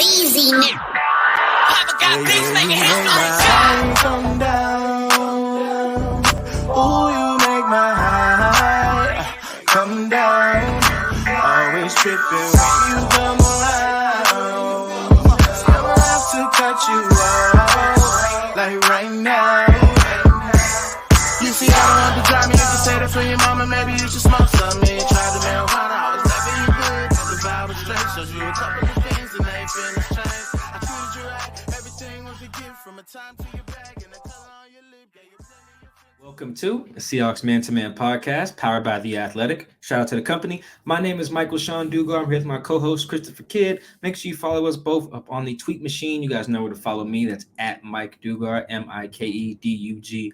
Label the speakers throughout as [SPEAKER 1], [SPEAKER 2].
[SPEAKER 1] Easy now. Papa got things making headlines.
[SPEAKER 2] Come down. Ooh, you make my high come down. Always tripping when you come around. I'ma have to cut you off, like right now. You see, I don't want to drive me. You can say that for your mama. Maybe you should smoke some. Me tried the marijuana. I was never you good. The vibe was straight. Showed you a couple of things and they ain't finna change. I treated you right. Everything was a gift from a time to your bag and the color on your lip. Yeah, you
[SPEAKER 3] Welcome to the Seahawks Man-to-Man podcast, powered by The Athletic. Shout out to the company. My name is Michael-Shawn and I'm here with my co-host, Christopher Kidd. Make sure you follow us both up on the tweet machine. You guys know where to follow me. That's at Mike Dugar, Mikedugar.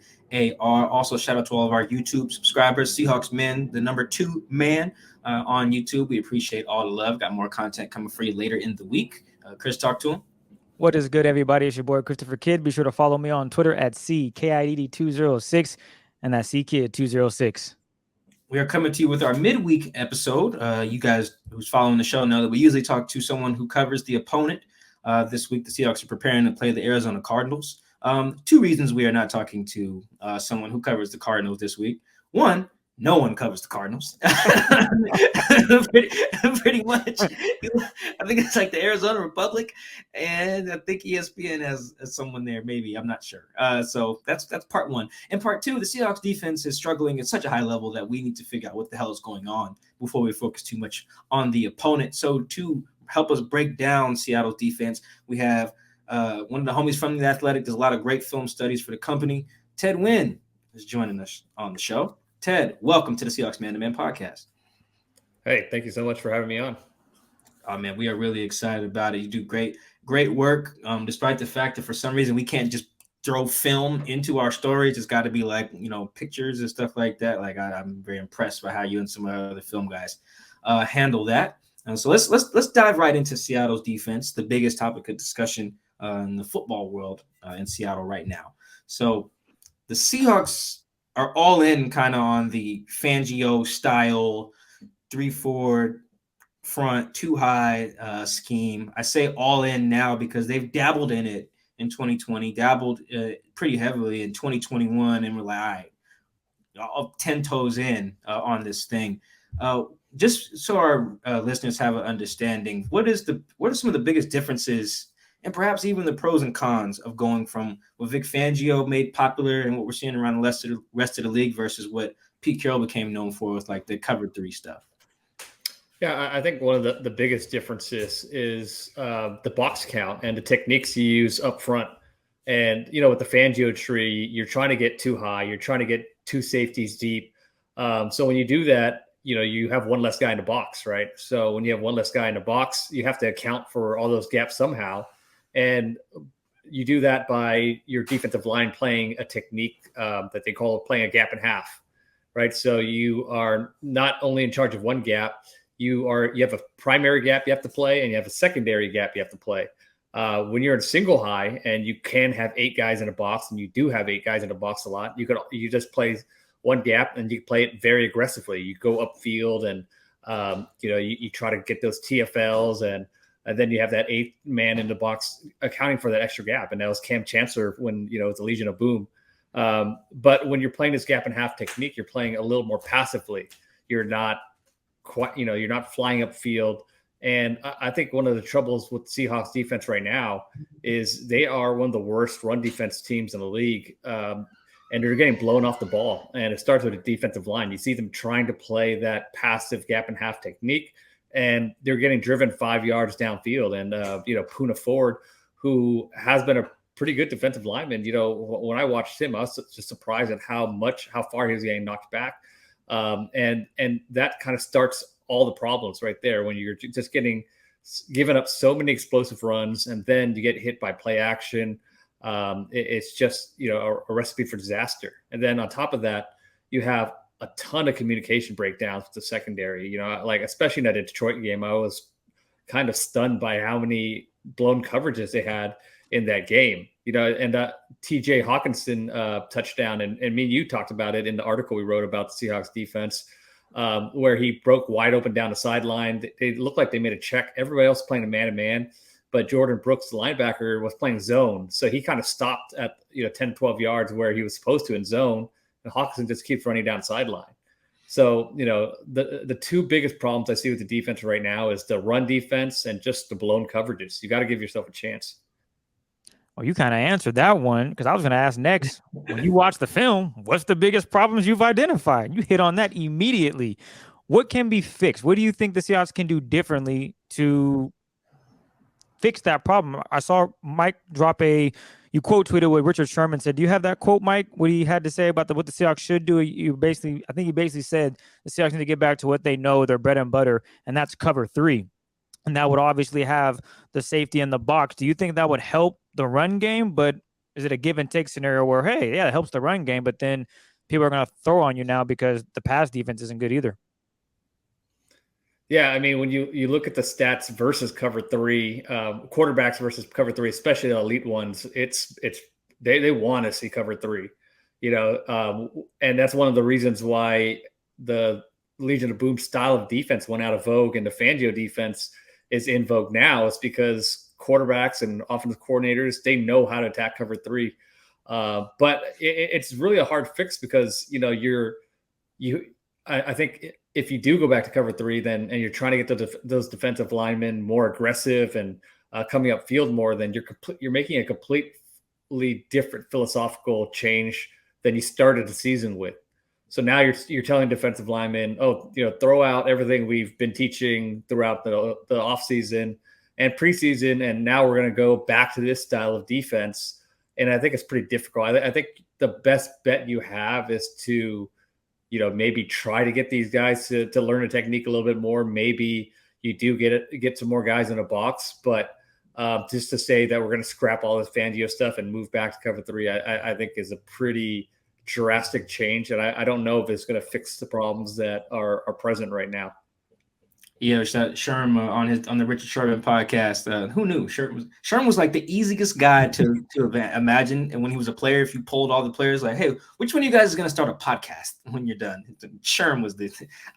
[SPEAKER 3] Also, shout out to all of our YouTube subscribers, Seahawks Men, the number 2 man on YouTube. We appreciate all the love. Got more content coming for you later in the week. Chris, talk to him.
[SPEAKER 4] What is good, everybody? It's your boy, Christopher Kidd. Be sure to follow me on Twitter at CKIDD206 and that's CKid206.
[SPEAKER 3] We are coming to you with our midweek episode. You guys who's following the show know that we usually talk to someone who covers the opponent. This week, the Seahawks are preparing to play the Arizona Cardinals. 2 reasons we are not talking to someone who covers the Cardinals this week. One, no one covers the Cardinals. pretty much. I think it's like the Arizona Republic, and I think ESPN has someone there, maybe. I'm not sure. So that's part one. And part two, the Seahawks defense is struggling at such a high level that we need to figure out what the hell is going on before we focus too much on the opponent. So to help us break down Seattle's defense, we have one of the homies from The Athletic, does a lot of great film studies for the company. Ted Nguyen is joining us on the show. Ted, welcome to the Seahawks Man-to-Man podcast.
[SPEAKER 5] Hey, thank you so much for having me on.
[SPEAKER 3] Oh, man, we are really excited about it. You do great work, despite the fact that for some reason we can't just throw film into our stories. It's got to be like, pictures and stuff like that. Like I'm very impressed by how you and some of the other film guys handle that. So let's dive right into Seattle's defense, the biggest topic of discussion in the football world in Seattle right now. So the Seahawks are all in kind of on the Fangio style 3-4 front, too high scheme. I say all in now because they've dabbled in it in 2020, dabbled pretty heavily in 2021, and we're like, all right, 10 toes in on this thing. Just so our listeners have an understanding, what are some of the biggest differences and perhaps even the pros and cons of going from what Vic Fangio made popular and what we're seeing around the rest of the league versus what Pete Carroll became known for with like the cover 3 stuff?
[SPEAKER 5] Yeah, I think one of the biggest differences is the box count and the techniques you use up front. And, with the Fangio tree, you're trying to get too high. You're trying to get 2 safeties deep. So when you do that, you have one less guy in the box, right? So when you have one less guy in the box, you have to account for all those gaps somehow. And you do that by your defensive line playing a technique that they call playing a gap and half, right? So you are not only in charge of one gap, you have a primary gap you have to play, and you have a secondary gap you have to play. When you're in single high and you can have 8 guys in a box, and you do have 8 guys in a box a lot, you just play one gap and you play it very aggressively. You go upfield and you try to get those TFLs, and then you have that 8th man in the box accounting for that extra gap. And that was Cam Chancellor when, it's the Legion of Boom. But when you're playing this gap and half technique, you're playing a little more passively. You're not quite, you're not flying upfield. And I think one of the troubles with Seahawks defense right now is they are one of the worst run defense teams in the league. And they're getting blown off the ball. And it starts with a defensive line. You see them trying to play that passive gap and half technique, and they're getting driven 5 yards downfield. And, Poona Ford, who has been a pretty good defensive lineman, when I watched him, I was just surprised at how far he was getting knocked back. And that kind of starts all the problems right there when you're just giving up so many explosive runs, and then you get hit by play action. It's just, a recipe for disaster. And then on top of that, you have a ton of communication breakdowns with the secondary, especially in that Detroit game. I was kind of stunned by how many blown coverages they had in that game, and TJ Hawkinson touchdown. And me and you talked about it in the article we wrote about the Seahawks defense. where he broke wide open down the sideline. They looked like they made a check. Everybody else playing a man-to-man, but Jordan Brooks, the linebacker, was playing zone. So he kind of stopped at 10, 12 yards where he was supposed to in zone, and Hawkinson just keeps running down sideline. So, the two biggest problems I see with the defense right now is the run defense and just the blown coverages. You got to give yourself a chance.
[SPEAKER 4] Well, you kind of answered that one because I was going to ask next. When you watch the film, what's the biggest problems you've identified? You hit on that immediately. What can be fixed? What do you think the Seahawks can do differently to fix that problem? I saw Mike drop you quote tweeted what Richard Sherman said. Do you have that quote, Mike? What he had to say about what the Seahawks should do? I think he basically said the Seahawks need to get back to what they know, their bread and butter, and that's cover 3. And that would obviously have the safety in the box. Do you think that would help the run game? But is it a give and take scenario where, hey, yeah, it helps the run game, but then people are going to throw on you now because the pass defense isn't good either?
[SPEAKER 5] Yeah, I mean, when you look at the stats versus cover 3, quarterbacks versus cover 3, especially the elite ones, they want to see cover 3, and that's one of the reasons why the Legion of Boom style of defense went out of vogue and the Fangio defense is in vogue now. Is because quarterbacks and offensive coordinators, they know how to attack cover 3, but it's really a hard fix because I think if you do go back to cover 3, and you're trying to get those defensive linemen more aggressive and coming up field more, then you're making a completely different philosophical change than you started the season with. So now you're telling defensive linemen, throw out everything we've been teaching throughout the offseason and preseason, and now we're going to go back to this style of defense. And I think it's pretty difficult. I think the best bet you have is to maybe try to get these guys to learn a technique a little bit more. Maybe you do get some more guys in a box, but just to say that we're going to scrap all this Fangio stuff and move back to cover 3, I think is a pretty drastic change. And I don't know if it's going to fix the problems that are present right now.
[SPEAKER 3] Yeah, Sherm on the Richard Sherman podcast. Who knew Sherman was like the easiest guy to imagine. And when he was a player, if you polled all the players, like, hey, which one of you guys is going to start a podcast when you're done? Sherm was the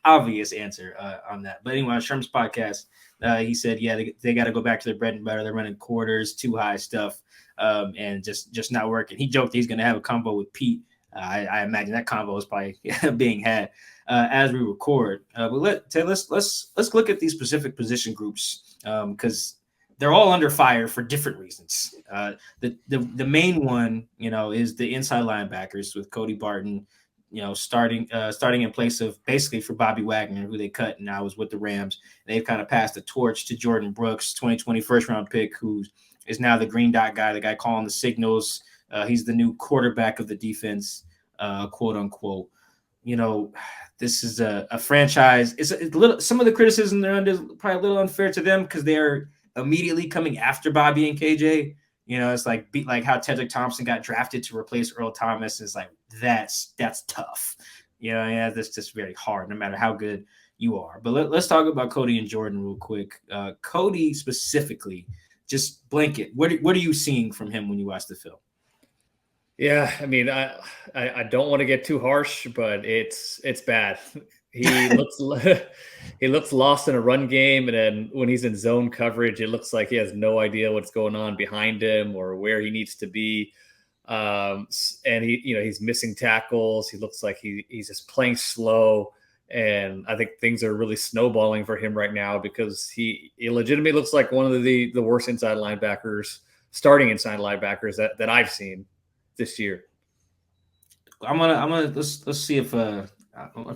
[SPEAKER 3] obvious answer on that. But anyway, on Sherman's podcast, he said, yeah, they got to go back to their bread and butter. They're running quarters, too high stuff, and just not working. He joked he's going to have a combo with Pete. I imagine that combo is probably being had as we record. But let's look at these specific position groups because they're all under fire for different reasons. The main one, is the inside linebackers with Cody Barton, starting in place of basically for Bobby Wagner, who they cut and now is with the Rams. They've kind of passed the torch to Jordan Brooks, 2020 first round pick, who is now the green dot guy, the guy calling the signals. He's the new quarterback of the defense, quote unquote. This is a franchise. It's a little. Some of the criticism they're under is probably a little unfair to them because they're immediately coming after Bobby and KJ. It's like how Tedrick Thompson got drafted to replace Earl Thomas. It's like that's tough. That's just very hard, no matter how good you are. But let's talk about Cody and Jordan real quick. Cody specifically, just blanket. What are you seeing from him when you watch the film?
[SPEAKER 5] Yeah, I mean, I don't want to get too harsh, but it's bad. He looks lost in a run game, and then when he's in zone coverage, it looks like he has no idea what's going on behind him or where he needs to be. And he's missing tackles. He looks like he's just playing slow, and I think things are really snowballing for him right now because he legitimately looks like one of the worst starting inside linebackers that I've seen this year.
[SPEAKER 3] Let's see if I'm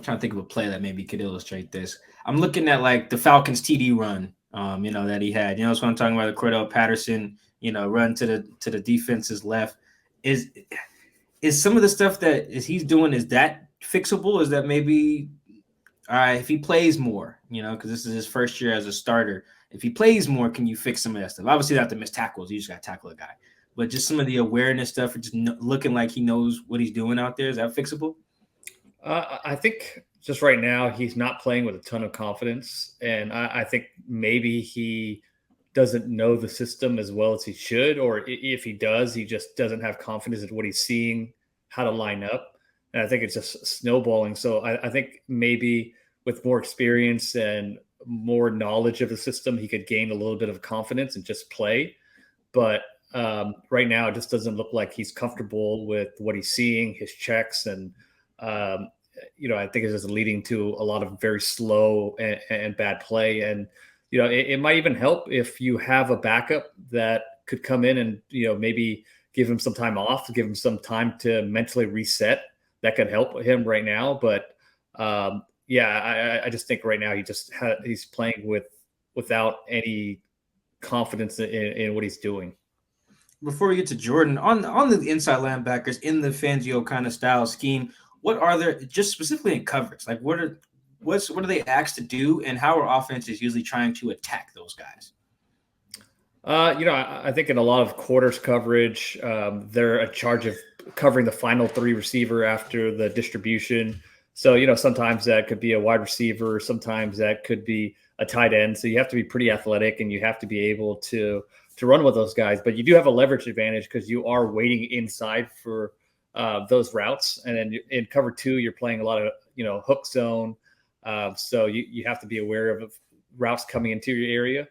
[SPEAKER 3] trying to think of a play that maybe could illustrate this. I'm looking at like the Falcons TD run, that he had. That's what I'm talking about. The Cordell Patterson, run to the defense's left. Is some of the stuff that he's doing, is that fixable? Is that maybe all right if he plays more? Because this is his first year as a starter. If he plays more, can you fix some of that stuff? Obviously, you don't have to miss tackles. You just got to tackle a guy. But just some of the awareness stuff, or just looking like he knows what he's doing out there, is that fixable?
[SPEAKER 5] I think just right now he's not playing with a ton of confidence, and I think maybe he doesn't know the system as well as he should, or if he does, he just doesn't have confidence in what he's seeing, how to line up, and I think it's just snowballing. So I think maybe with more experience and more knowledge of the system, he could gain a little bit of confidence and just play. But right now, it just doesn't look like he's comfortable with what he's seeing, his checks, and I think it's just leading to a lot of very slow and bad play. And it might even help if you have a backup that could come in and maybe give him some time off, give him some time to mentally reset. That could help him right now. But I just think right now he's playing without any confidence in what he's doing.
[SPEAKER 3] Before we get to Jordan, on the inside linebackers in the Fangio kind of style scheme, what are there just specifically in coverage? Like what are they asked to do, and how are offenses usually trying to attack those guys?
[SPEAKER 5] I think in a lot of quarters coverage, they're in charge of covering the final three receiver after the distribution. So, sometimes that could be a wide receiver, sometimes that could be a tight end. So you have to be pretty athletic and you have to be able to run with those guys. But you do have a leverage advantage because you are waiting inside for those routes. And then in cover two, you're playing a lot of, hook zone. So you have to be aware of routes coming into your area.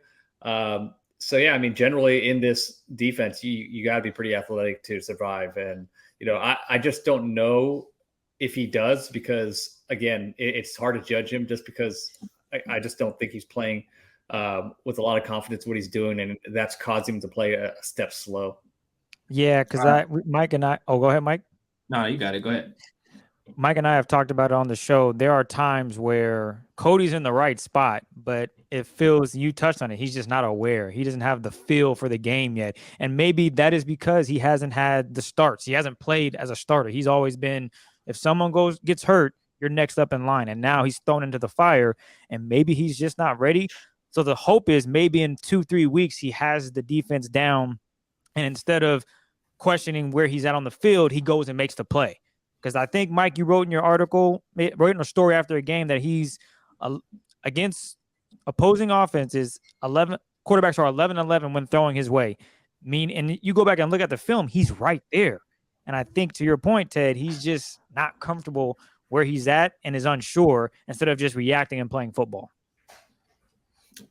[SPEAKER 5] Generally in this defense, you got to be pretty athletic to survive. And, I just don't know if he does, because again, it's hard to judge him just because I just don't think he's playing with a lot of confidence what he's doing. And that's causing him to play a step slow.
[SPEAKER 4] Yeah. Cause Mike and I, go ahead, Mike.
[SPEAKER 3] No, you got it. Go ahead.
[SPEAKER 4] Mike and I have talked about it on the show. There are times where Cody's in the right spot, but it feels, you touched on it, he's just not aware. He doesn't have the feel for the game yet. And maybe that is because he hasn't had the starts. He hasn't played as a starter. He's always been, if someone gets hurt, you're next up in line. And now he's thrown into the fire, and maybe he's just not ready. So the hope is maybe in 2-3 weeks, he has the defense down, and instead of questioning where he's at on the field, he goes and makes the play. Because I think, Mike, you wrote in your article, wrote in a story after a game that he's against opposing offenses, quarterbacks are 11-11 when throwing his way. And you go back and look at the film, he's right there. And I think to your point, Ted, he's just not comfortable where he's at and is unsure instead of just reacting and playing football.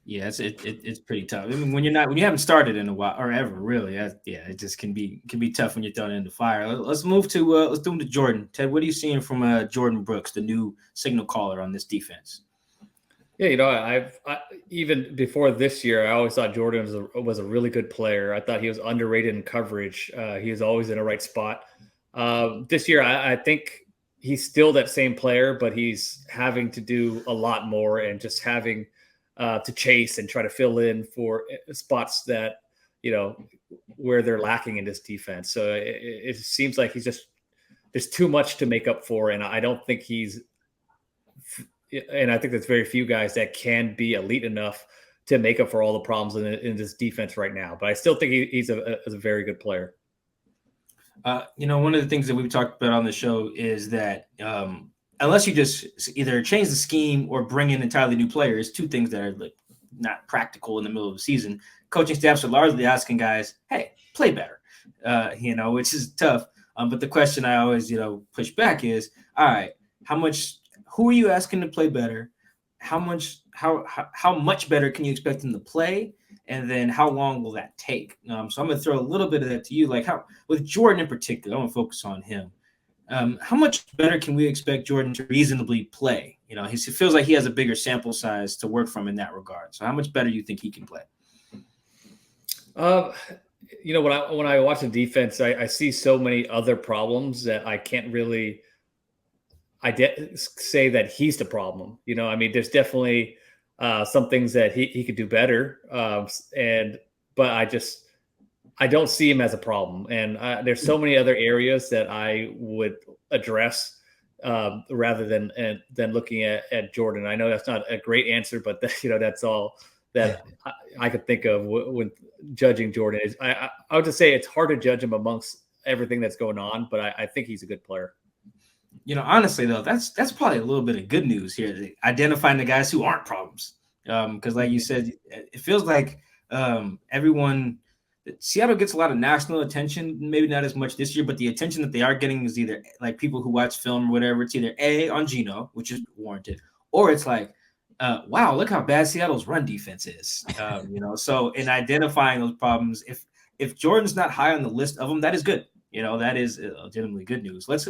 [SPEAKER 3] Yeah, it's pretty tough. I mean, when you haven't started in a while or ever really, it just can be tough when you're thrown in the fire. Let's move to Jordan. Ted, what are you seeing from Jordan Brooks, the new signal caller on this defense?
[SPEAKER 5] Yeah, I even before this year, I always thought Jordan was a really good player. I thought he was underrated in coverage. He was always in the right spot. This year, I think he's still that same player, but he's having to do a lot more and just having to chase and try to fill in for spots that, where they're lacking in this defense. So it seems like there's too much to make up for. And I don't think and I think there's very few guys that can be elite enough to make up for all the problems in this defense right now. But I still think he's a very good player.
[SPEAKER 3] One of the things that we've talked about on the show is that unless you just either change the scheme or bring in entirely new players, two things that are like not practical in the middle of the season, coaching staffs are largely asking guys, hey, play better, which is tough. But the question I always, push back is, all right, who are you asking to play better? How much better can you expect them to play? And then how long will that take? So I'm going to throw a little bit of that to you. Like with Jordan in particular, I want to focus on him. How much better can we expect Jordan to reasonably play? He feels like he has a bigger sample size to work from in that regard. So how much better do you think he can play?
[SPEAKER 5] When I watch the defense, I see so many other problems that I can't really say that he's the problem. There's definitely some things that he could do better. But I don't see him as a problem. And there's so many other areas that I would address rather than looking at Jordan. I know that's not a great answer, but that's all that I could think of when judging Jordan. I would just say it's hard to judge him amongst everything that's going on, but I think he's a good player.
[SPEAKER 3] Honestly though, that's probably a little bit of good news here, identifying the guys who aren't problems. Because like you said, it feels like Seattle gets a lot of national attention, maybe not as much this year, but the attention that they are getting is either like people who watch film or whatever. It's either A, on Geno, which is warranted, or it's like, wow, look how bad Seattle's run defense is. So in identifying those problems, if Jordan's not high on the list of them, that is good. That is legitimately good news. Let's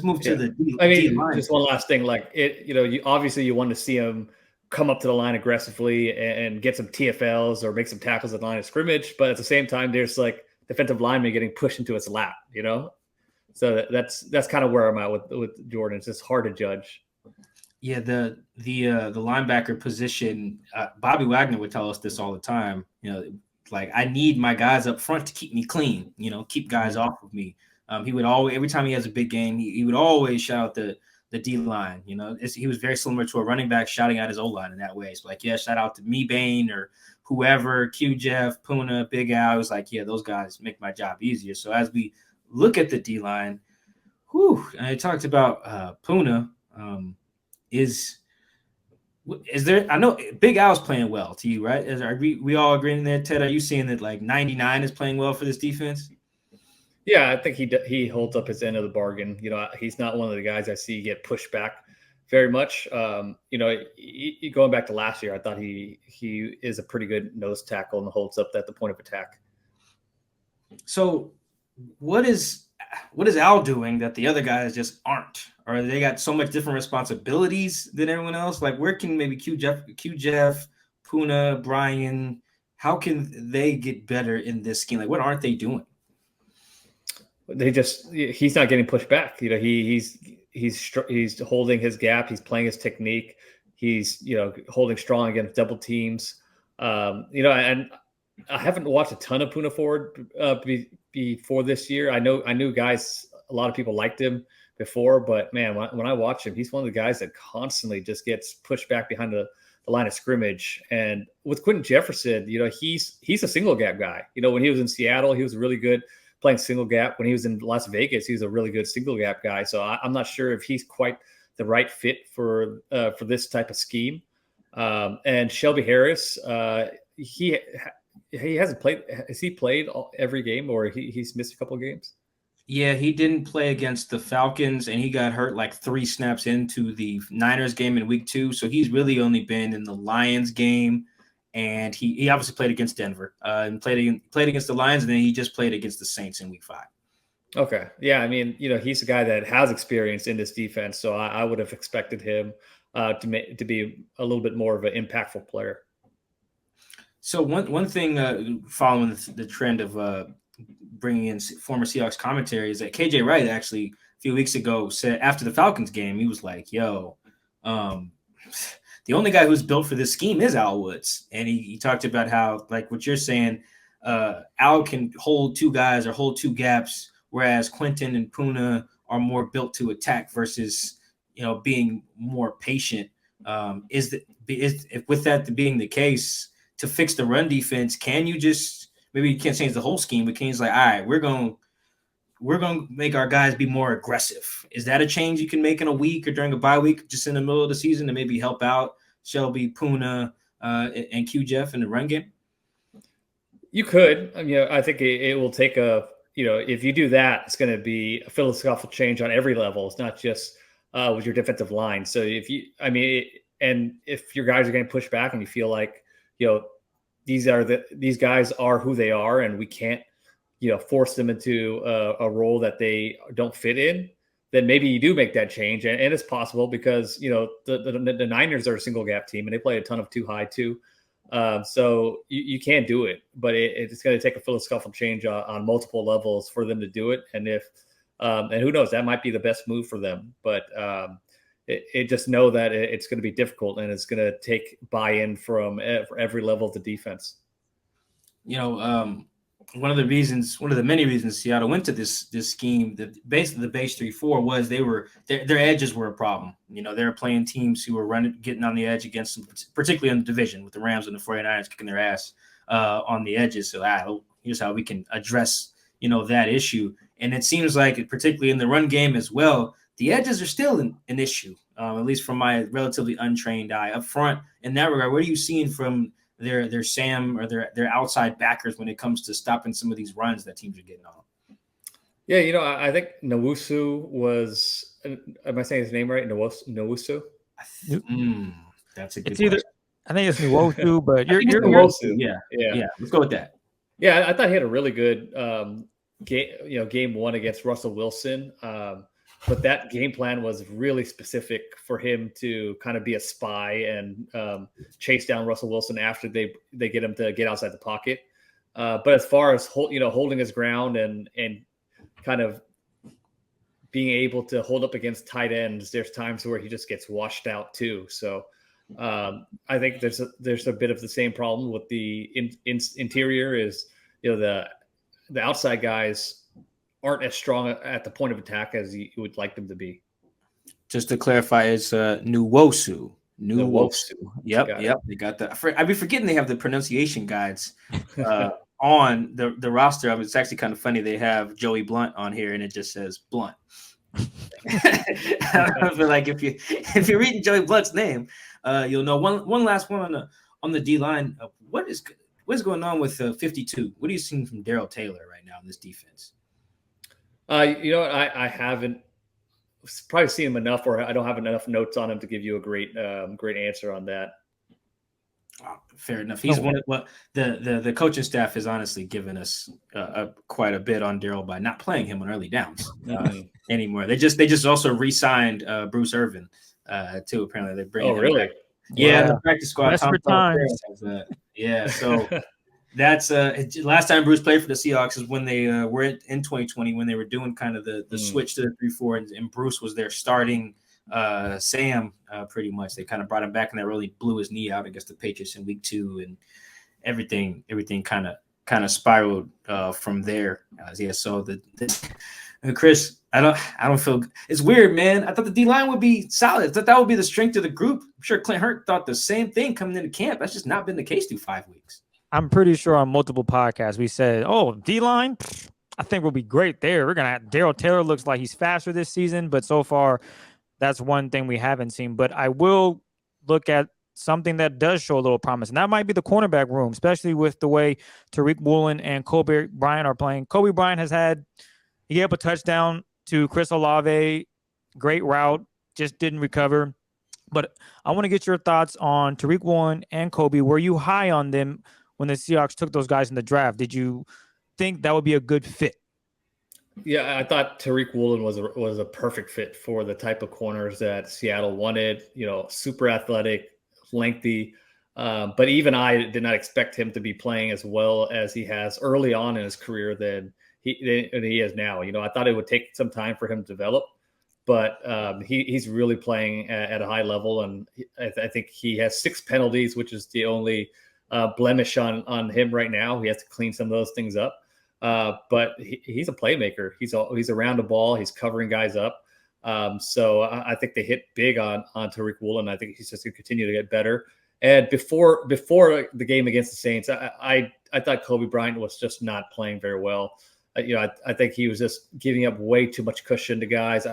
[SPEAKER 3] move to the D line.
[SPEAKER 5] Just one last thing, like you obviously you want to see him come up to the line aggressively and get some TFLs or make some tackles at the line of scrimmage, but at the same time, there's like defensive lineman getting pushed into its lap, So that's kind of where I'm at with Jordan. It's just hard to judge.
[SPEAKER 3] Yeah, the linebacker position, Bobby Wagner would tell us this all the time. Like I need my guys up front to keep me clean. Keep guys off of me. He would always, every time he has a big game, he would always shout out the D line. He was very similar to a running back shouting out his O line in that way. It's like, yeah, shout out to me, Bane, or whoever, Q Jeff, Puna, Big Al. It was like, yeah, those guys make my job easier. So as we look at the D line, I talked about Puna. Is there? I know Big Al's playing well to you, right? Are we all agreeing there, Ted? Are you seeing that like 99 is playing well for this defense?
[SPEAKER 5] Yeah, I think he holds up his end of the bargain. He's not one of the guys I see get pushed back very much. Going back to last year, I thought he is a pretty good nose tackle and holds up at the point of attack.
[SPEAKER 3] So what is Al doing that the other guys just aren't? Or they got so much different responsibilities than everyone else? Like where can maybe Q Jeff, Puna, Brian, how can they get better in this scheme? Like what aren't they doing?
[SPEAKER 5] He's not getting pushed back. He's holding his gap. He's playing his technique. He's, holding strong against double teams. And I haven't watched a ton of Puna Ford before this year. I knew guys, a lot of people liked him before, but man, when I watch him, he's one of the guys that constantly just gets pushed back behind the line of scrimmage. And with Quentin Jefferson, he's a single gap guy. When he was in Seattle, he was really good playing single gap. When he was in Las Vegas, he was a really good single gap guy. So I'm not sure if he's quite the right fit for this type of scheme. And Shelby Harris, he hasn't played. Has he played every game, or he's missed a couple of games?
[SPEAKER 3] Yeah, he didn't play against the Falcons, and he got hurt like 3 snaps into the Niners game in week 2. So he's really only been in the Lions game, and he obviously played against Denver and played against the Lions, and then he just played against the Saints in week 5.
[SPEAKER 5] Okay. Yeah, I mean, he's a guy that has experience in this defense, so I would have expected him to be a little bit more of an impactful player.
[SPEAKER 3] So one thing following the trend of bringing in former Seahawks commentary is that KJ Wright actually a few weeks ago said after the Falcons game, he was like, yo, the only guy who's built for this scheme is Al Woods. And he talked about how, like what you're saying, Al can hold 2 guys or hold 2 gaps, whereas Quentin and Puna are more built to attack versus, being more patient. If with that being the case, to fix the run defense, can you just maybe you can't change the whole scheme, but can you just like, all right, we're going to make our guys be more aggressive. Is that a change you can make in a week or during a bye week, just in the middle of the season to maybe help out Shelby, Puna, and Q Jeff in the run game?
[SPEAKER 5] You could. I mean, I think it will take if you do that, it's going to be a philosophical change on every level. It's not just with your defensive line. So if your guys are getting pushed back and you feel like, these guys are who they are, and we can't, force them into a role that they don't fit in, then maybe you do make that change. And it's possible because, the Niners are a single gap team and they play a ton of 2 high too. So you can't do it, but it's going to take a philosophical change on multiple levels for them to do it. And and who knows, that might be the best move for them. But it just know that it's going to be difficult and it's going to take buy-in from every level of the defense.
[SPEAKER 3] One of the many reasons Seattle went to this scheme, the base 3-4 was their edges were a problem. They were playing teams who were getting on the edge against them, particularly in the division with the Rams and the 49ers kicking their ass on the edges. So here's how we can address, that issue. And it seems like, particularly in the run game as well, the edges are still an issue, at least from my relatively untrained eye. Up front, in that regard, what are you seeing from their Sam or their outside backers when it comes to stopping some of these runs that teams are getting on?
[SPEAKER 5] Yeah, I think Nwusu was – am I saying his name right? Nwusu?
[SPEAKER 3] That's a good
[SPEAKER 4] It's either
[SPEAKER 3] question.
[SPEAKER 4] I think it's Nwosu, but
[SPEAKER 3] I think it's
[SPEAKER 5] Nwosu.
[SPEAKER 3] Yeah. Let's go with that.
[SPEAKER 5] Yeah, I thought he had a really good game one against Russell Wilson. But that game plan was really specific for him to kind of be a spy and chase down Russell Wilson after they get him to get outside the pocket. But as far as holding his ground and kind of being able to hold up against tight ends, there's times where he just gets washed out too. So I think there's a bit of the same problem with the interior. Is the outside guys aren't as strong at the point of attack as you would like them to be.
[SPEAKER 3] Just to clarify, it's Nwosu. Nwosu. Yep. They got that. I'd be forgetting they have the pronunciation guides on the roster. It's actually kind of funny. They have Joey Blunt on here, and it just says Blunt. I feel like if you're reading Joey Blunt's name, you'll know. One last one on the D line. What's going on with 52? What are you seeing from Darrell Taylor right now in this defense?
[SPEAKER 5] I haven't probably seen him enough, or I don't have enough notes on him to give you a great answer on that.
[SPEAKER 3] Fair enough. He's one of the coaching staff has honestly given us quite a bit on Darrell by not playing him on early downs anymore. They just also re-signed Bruce Irvin too. Apparently they bring.
[SPEAKER 5] Oh, really?
[SPEAKER 3] Back. Yeah, the practice squad. Yeah, so that's last time Bruce played for the Seahawks is when they were in 2020 when they were doing kind of the switch to the 3-4, and Bruce was their starting Sam pretty much. They kind of brought him back, and that really blew his knee out against the Patriots in week 2, and everything kind of spiraled from there. So Chris, I don't feel it's weird, man. I thought the D line would be solid. I thought that would be the strength of the group. I'm sure Clint Hurt thought the same thing coming into camp. That's just not been the case through 5 weeks.
[SPEAKER 4] I'm pretty sure on multiple podcasts we said, "Oh, D line, I think we'll be great there. We're gonna have Darrell Taylor looks like he's faster this season, but so far, that's one thing we haven't seen." But I will look at something that does show a little promise, and that might be the cornerback room, especially with the way Tariq Woolen and Colby Bryant are playing. Colby Bryant he gave up a touchdown to Chris Olave, great route, just didn't recover. But I want to get your thoughts on Tariq Woolen and Colby. Were you high on them when the Seahawks took those guys in the draft? Did you think that would be a good fit?
[SPEAKER 5] Yeah, I thought Tariq Woolen was a perfect fit for the type of corners that Seattle wanted. Super athletic, lengthy. But even I did not expect him to be playing as well as he has early on in his career than he is now. I thought it would take some time for him to develop, but he's really playing at a high level. And I think he has 6 penalties, which is the only blemish on him right now. He has to clean some of those things up. But he's a playmaker. He's around the ball. He's covering guys up. So I think they hit big on Tariq Woolen. I think he's just going to continue to get better. And before the game against the Saints, I thought Colby Bryant was just not playing very well. I think he was just giving up way too much cushion to guys.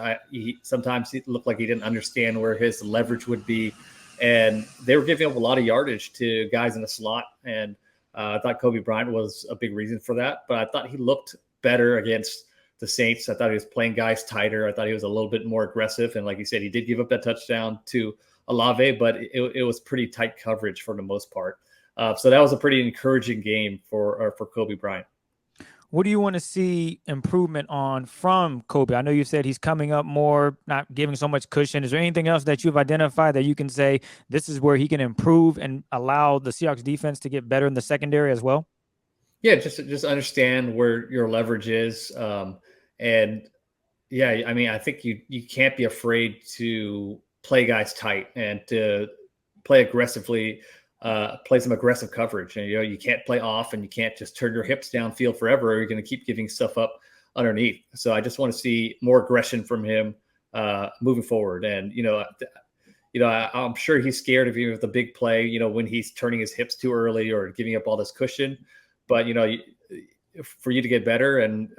[SPEAKER 5] Sometimes it looked like he didn't understand where his leverage would be, and they were giving up a lot of yardage to guys in the slot. And I thought Colby Bryant was a big reason for that. But I thought he looked better against the Saints. I thought he was playing guys tighter. I thought he was a little bit more aggressive. And like you said, he did give up that touchdown to Olave, but it was pretty tight coverage for the most part. So that was a pretty encouraging game for Colby Bryant.
[SPEAKER 4] What do you want to see improvement on from Colby? I know you said he's coming up more, not giving so much cushion. Is there anything else that you've identified that you can say this is where he can improve and allow the Seahawks defense to get better in the secondary as well?
[SPEAKER 5] Yeah, just understand where your leverage is. And yeah, I mean, I think you can't be afraid to play guys tight and to play aggressively. Play some aggressive coverage, and you can't play off, and you can't just turn your hips downfield forever, or you're going to keep giving stuff up underneath. So I just want to see more aggression from him moving forward. And I'm sure he's scared of even with the big play. When he's turning his hips too early or giving up all this cushion. But for you to get better and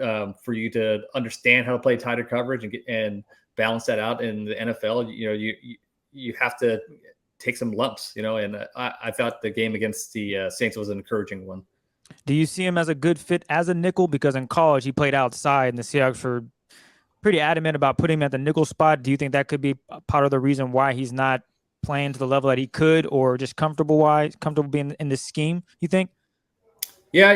[SPEAKER 5] for you to understand how to play tighter coverage and balance that out in the NFL, you have to take some lumps, and I thought the game against the Saints was an encouraging one.
[SPEAKER 4] Do you see him as a good fit as a nickel? Because in college, he played outside, and the Seahawks were pretty adamant about putting him at the nickel spot. Do you think that could be part of the reason why he's not playing to the level that he could, or just comfortable being in this scheme, you think?
[SPEAKER 5] Yeah,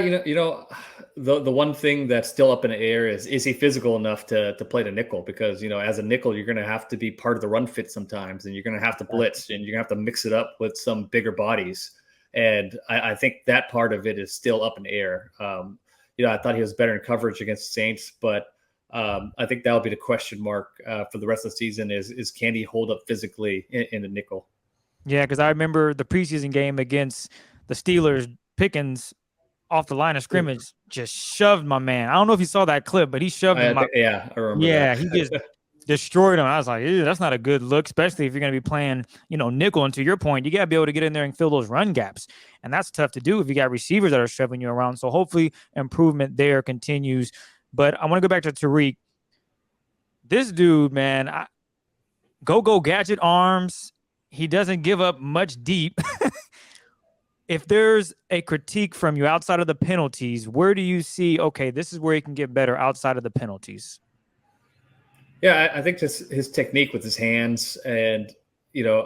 [SPEAKER 5] the one thing that's still up in the air is he physical enough to play the nickel? Because as a nickel, you're going to have to be part of the run fit sometimes, and you're going to have to blitz, and you're going to have to mix it up with some bigger bodies. And I think that part of it is still up in the air. I thought he was better in coverage against the Saints, but I think that'll be the question mark for the rest of the season is can he hold up physically in the nickel?
[SPEAKER 4] Yeah, because I remember the preseason game against the Steelers, Pickens off the line of scrimmage just shoved my man. I don't know if you saw that clip, but he shoved him.
[SPEAKER 5] I remember that.
[SPEAKER 4] He just destroyed him. I was like, that's not a good look, especially if you're going to be playing, nickel. And to your point, you got to be able to get in there and fill those run gaps. And that's tough to do if you got receivers that are shoving you around. So hopefully improvement there continues. But I want to go back to Tariq. This dude, man, go gadget arms. He doesn't give up much deep. If there's a critique from you outside of the penalties, where do you see, okay, this is where he can get better outside of the penalties?
[SPEAKER 5] Yeah, I think just his technique with his hands, and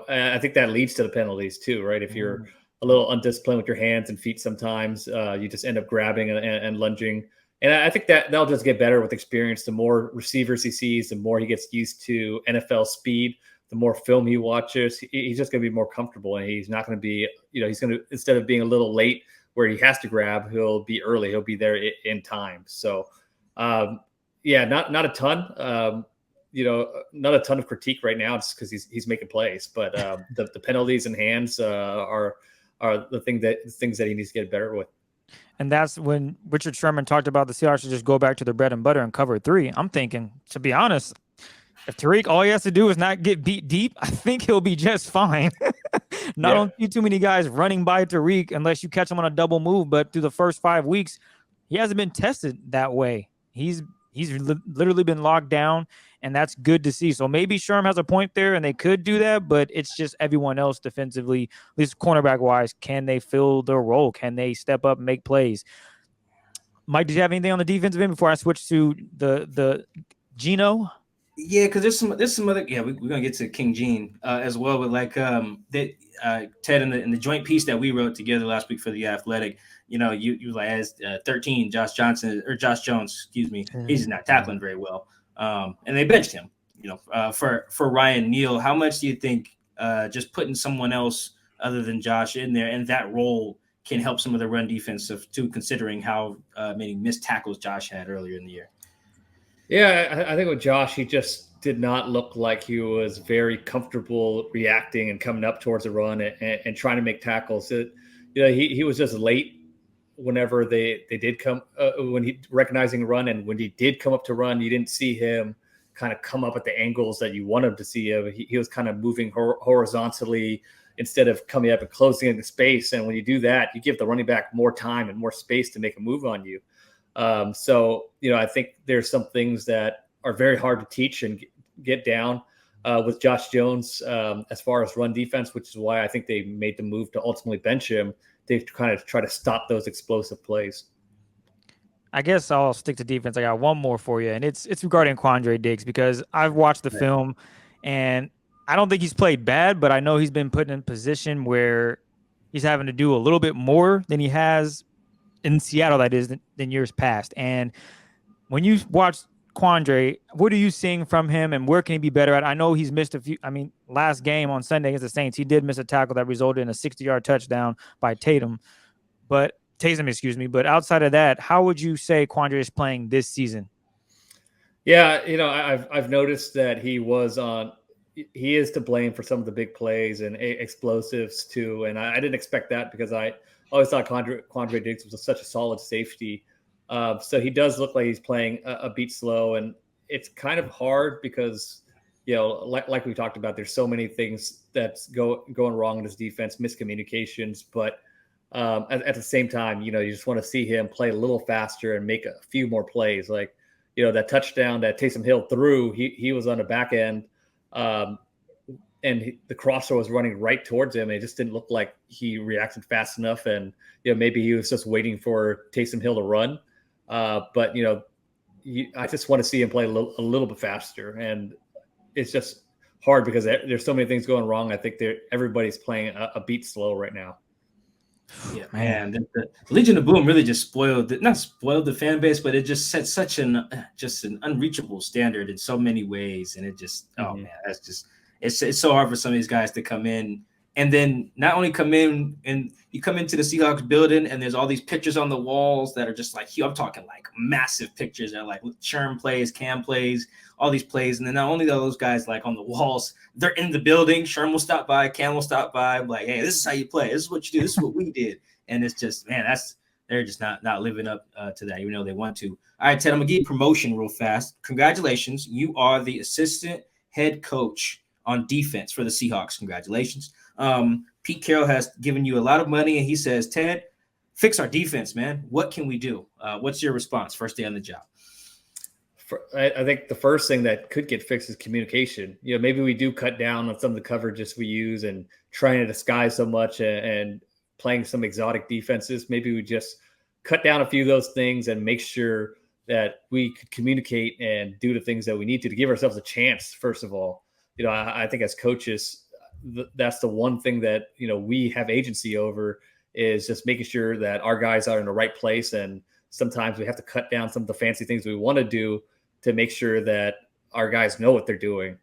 [SPEAKER 5] I think that leads to the penalties too, right? If you're a little undisciplined with your hands and feet, sometimes you just end up grabbing and lunging. And I think that'll just get better with experience. The more receivers he sees, the more he gets used to NFL speed. The more film he watches, he's just going to be more comfortable, and he's not going to be, he's going to, instead of being a little late where he has to grab, he'll be early. He'll be there in time. So, not a ton. Not a ton of critique right now, just because he's making plays. But the penalties and hands are the things that he needs to get better with.
[SPEAKER 4] And that's when Richard Sherman talked about the Seahawks should just go back to their bread and butter and cover 3. I'm thinking, to be honest, if Tariq, all he has to do is not get beat deep, I think he'll be just fine. Don't see too many guys running by Tariq unless you catch him on a double move. But through the first 5 weeks, he hasn't been tested that way. He's literally been locked down, and that's good to see. So maybe Sherm has a point there, and they could do that, but it's just everyone else defensively, at least cornerback-wise, can they fill their role? Can they step up and make plays? Mike, did you have anything on the defensive end before I switch to the Geno?
[SPEAKER 3] Yeah, because there's some other we're gonna get to King Gene as well, but like Ted in the joint piece that we wrote together last week for The Athletic, you like as 13 Josh Jones, excuse me, he's not tackling very well, and they benched him. For Ryan Neal, how much do you think just putting someone else other than Josh in there and that role can help some of the run defense too, considering how many missed tackles Josh had earlier in the year?
[SPEAKER 5] Yeah, I think with Josh, he just did not look like he was very comfortable reacting and coming up towards the run and trying to make tackles. He was just late whenever they did come when he recognizing a run, and when he did come up to run, you didn't see him kind of come up at the angles that you want him to see him. He was kind of moving horizontally instead of coming up and closing in the space. And when you do that, you give the running back more time and more space to make a move on you. I think there's some things that are very hard to teach and get down with Josh Jones as far as run defense, which is why I think they made the move to ultimately bench him. They kind of try to stop those explosive plays.
[SPEAKER 4] I guess I'll stick to defense. I got one more for you, and it's regarding Quandary Diggs, because I've watched the film, and I don't think he's played bad, but I know he's been put in a position where he's having to do a little bit more than he has in Seattle, that is, than years past. And when you watch Quandary, what are you seeing from him, and where can he be better at? I know he's missed a few. I mean, last game on Sunday against the Saints, he did miss a tackle that resulted in a 60-yard touchdown by Taysom, But outside of that, how would you say Quandary is playing this season?
[SPEAKER 5] Yeah, I've noticed that he is to blame for some of the big plays and explosives too. And I didn't expect that, because I always thought Quandary Diggs was such a solid safety. So he does look like he's playing a beat slow, and it's kind of hard because, like we talked about, there's so many things that's going wrong in his defense, miscommunications. But at the same time, you just want to see him play a little faster and make a few more plays. Like, that touchdown that Taysom Hill threw, he was on the back end, and the crosser was running right towards him. And it just didn't look like he reacted fast enough. And, maybe he was just waiting for Taysom Hill to run. But I just want to see him play a little bit faster. And it's just hard because there's so many things going wrong. I think everybody's playing a beat slow right now.
[SPEAKER 3] Yeah, man. The Legion of Boom really just not spoiled the fan base, but it just set such an unreachable standard in so many ways. And it just, oh man, that's just, it's so hard for some of these guys to come in and then not only come in and you come into the Seahawks building and there's all these pictures on the walls that are just like, I'm talking like massive pictures that are like Sherm plays, Cam plays, all these plays. And then not only are those guys like on the walls, they're in the building. Sherm will stop by, Cam will stop by. I'm like, hey, this is how you play. This is what you do. This is what we did. And it's just, man, they're just not living up to that, even though they want to. All right, Ted, I'm going to give you promotion real fast. Congratulations. You are the assistant head coach on defense for the Seahawks. Congratulations. Pete Carroll has given you a lot of money, and he says, Ted, fix our defense, man. What can we do? What's your response first day on the job?
[SPEAKER 5] I think the first thing that could get fixed is communication. Maybe we do cut down on some of the coverages we use and trying to disguise so much and playing some exotic defenses. Maybe we just cut down a few of those things and make sure that we could communicate and do the things that we need to give ourselves a chance. First of all, I think as coaches, that's the one thing that, we have agency over is just making sure that our guys are in the right place. And sometimes we have to cut down some of the fancy things we want to do to make sure that our guys know what they're doing.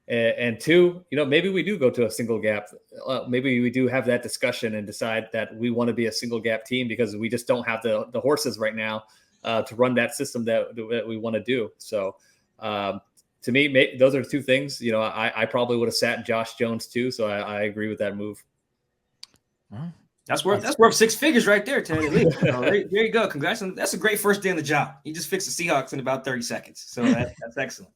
[SPEAKER 5] And two, maybe we do go to a single gap. Maybe we do have that discussion and decide that we want to be a single gap team because we just don't have the horses right now to run that system that we want to do. So to me, those are two things. I probably would have sat Josh Jones too. So I agree with that move.
[SPEAKER 3] That's worth six figures right there, Ted. There you go. Congrats. That's a great first day on the job. You just fixed the Seahawks in about 30 seconds. So that's excellent.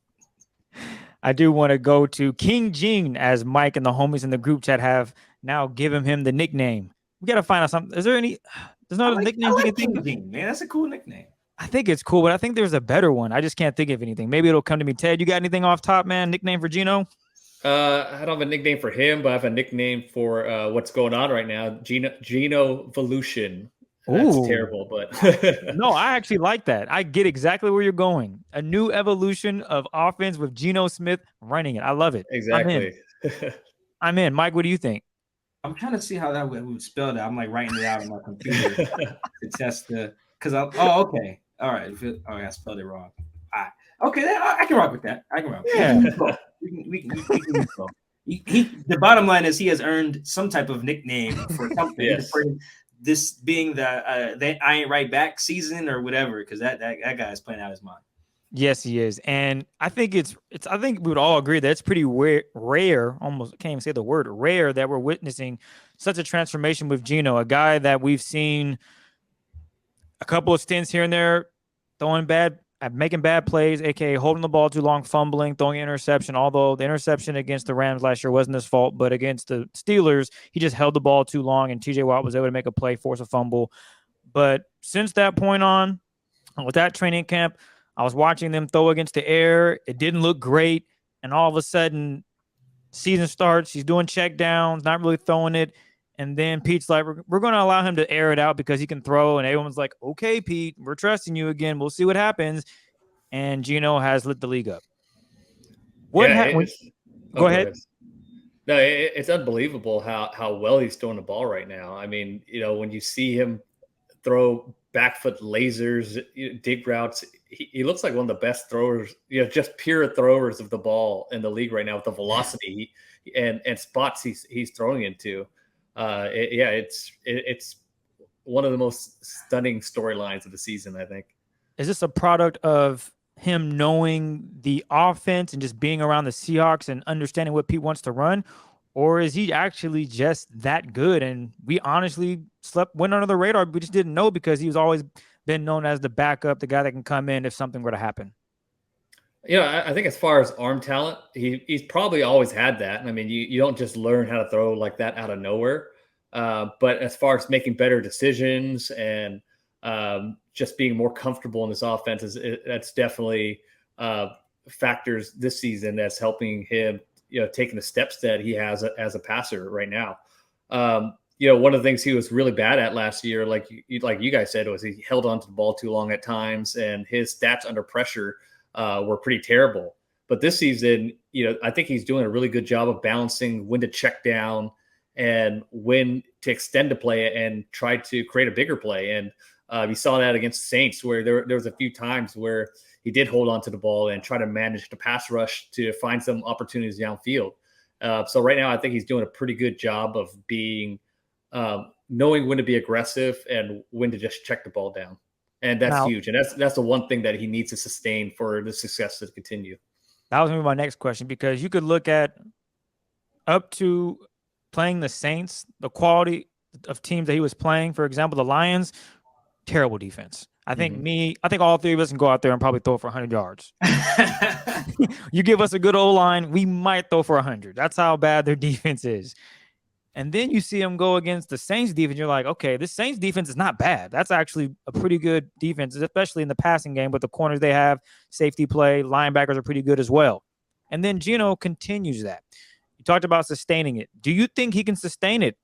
[SPEAKER 4] I do want to go to King Jing, as Mike and the homies in the group chat have now given him the nickname. We got to find out something. Is there any? There's no nickname you can think of.
[SPEAKER 3] Jing, man, that's a cool nickname.
[SPEAKER 4] I think it's cool, but I think there's a better one. I just can't think of anything. Maybe it'll come to me. Ted, you got anything off top, man? Nickname for Geno?
[SPEAKER 5] I don't have a nickname for him, but I have a nickname for what's going on right now. Geno Volution. That's terrible, but
[SPEAKER 4] no, I actually like that. I get exactly where you're going. A new evolution of offense with Geno Smith running it. I love it.
[SPEAKER 5] Exactly.
[SPEAKER 4] I'm in. Mike, what do you think?
[SPEAKER 3] I'm trying to see how that would spell that. I'm like writing it out on my computer to test because okay. All right. I spelled it wrong. All right. Okay, I can rock with that. I can rock with that. We can go. The bottom line is he has earned some type of nickname for something.
[SPEAKER 5] Yes.
[SPEAKER 3] For this being the I ain't right back season or whatever, because that guy is playing out his mind.
[SPEAKER 4] Yes, he is, and I think I think we would all agree that it's pretty rare. Almost can't even say the word rare that we're witnessing such a transformation with Geno, a guy that we've seen a couple of stints here and there, making bad plays, aka holding the ball too long, fumbling, throwing an interception. Although the interception against the Rams last year wasn't his fault, but against the Steelers, he just held the ball too long, and TJ Watt was able to make a play, force a fumble. But since that point on, with that training camp, I was watching them throw against the air. It didn't look great, and all of a sudden, season starts. He's doing check downs, not really throwing it. And then Pete's like, we're going to allow him to air it out because he can throw. And everyone's like, okay, Pete, we're trusting you again. We'll see what happens. And Geno has lit the league up. Go ahead.
[SPEAKER 5] No, it's unbelievable how well he's throwing the ball right now. I mean, when you see him throw back foot lasers, dig routes, he looks like one of the best throwers, just pure throwers of the ball in the league right now with the velocity and spots he's throwing into. It's one of the most stunning storylines of the season, I think.
[SPEAKER 4] Is this a product of him knowing the offense and just being around the Seahawks and understanding what Pete wants to run? Or is he actually just that good? And we honestly went under the radar. We just didn't know because he's always been known as the backup, the guy that can come in if something were to happen.
[SPEAKER 5] I think as far as arm talent, he's probably always had that. I mean, you don't just learn how to throw like that out of nowhere. But as far as making better decisions and just being more comfortable in this offense, that's definitely factors this season that's helping him, taking the steps that he has as a passer right now. One of the things he was really bad at last year, like you guys said, was he held onto the ball too long at times, and his stats under pressure were pretty terrible. But this season, I think he's doing a really good job of balancing when to check down and when to extend the play and try to create a bigger play. And we saw that against the Saints, where there was a few times where he did hold on to the ball and try to manage the pass rush to find some opportunities downfield. So right now, I think he's doing a pretty good job of being knowing when to be aggressive and when to just check the ball down. And that's huge. And that's the one thing that he needs to sustain for the success to continue.
[SPEAKER 4] That was going to be my next question, because you could look at up to playing the Saints, the quality of teams that he was playing. For example, the Lions, terrible defense. I think all three of us can go out there and probably throw for 100 yards. You give us a good O-line, we might throw for 100. That's how bad their defense is. And then you see them go against the Saints defense. You're like, okay, this Saints defense is not bad. That's actually a pretty good defense, especially in the passing game. But the corners they have, safety play, linebackers are pretty good as well. And then Geno continues that. You talked about sustaining it. Do you think he can sustain it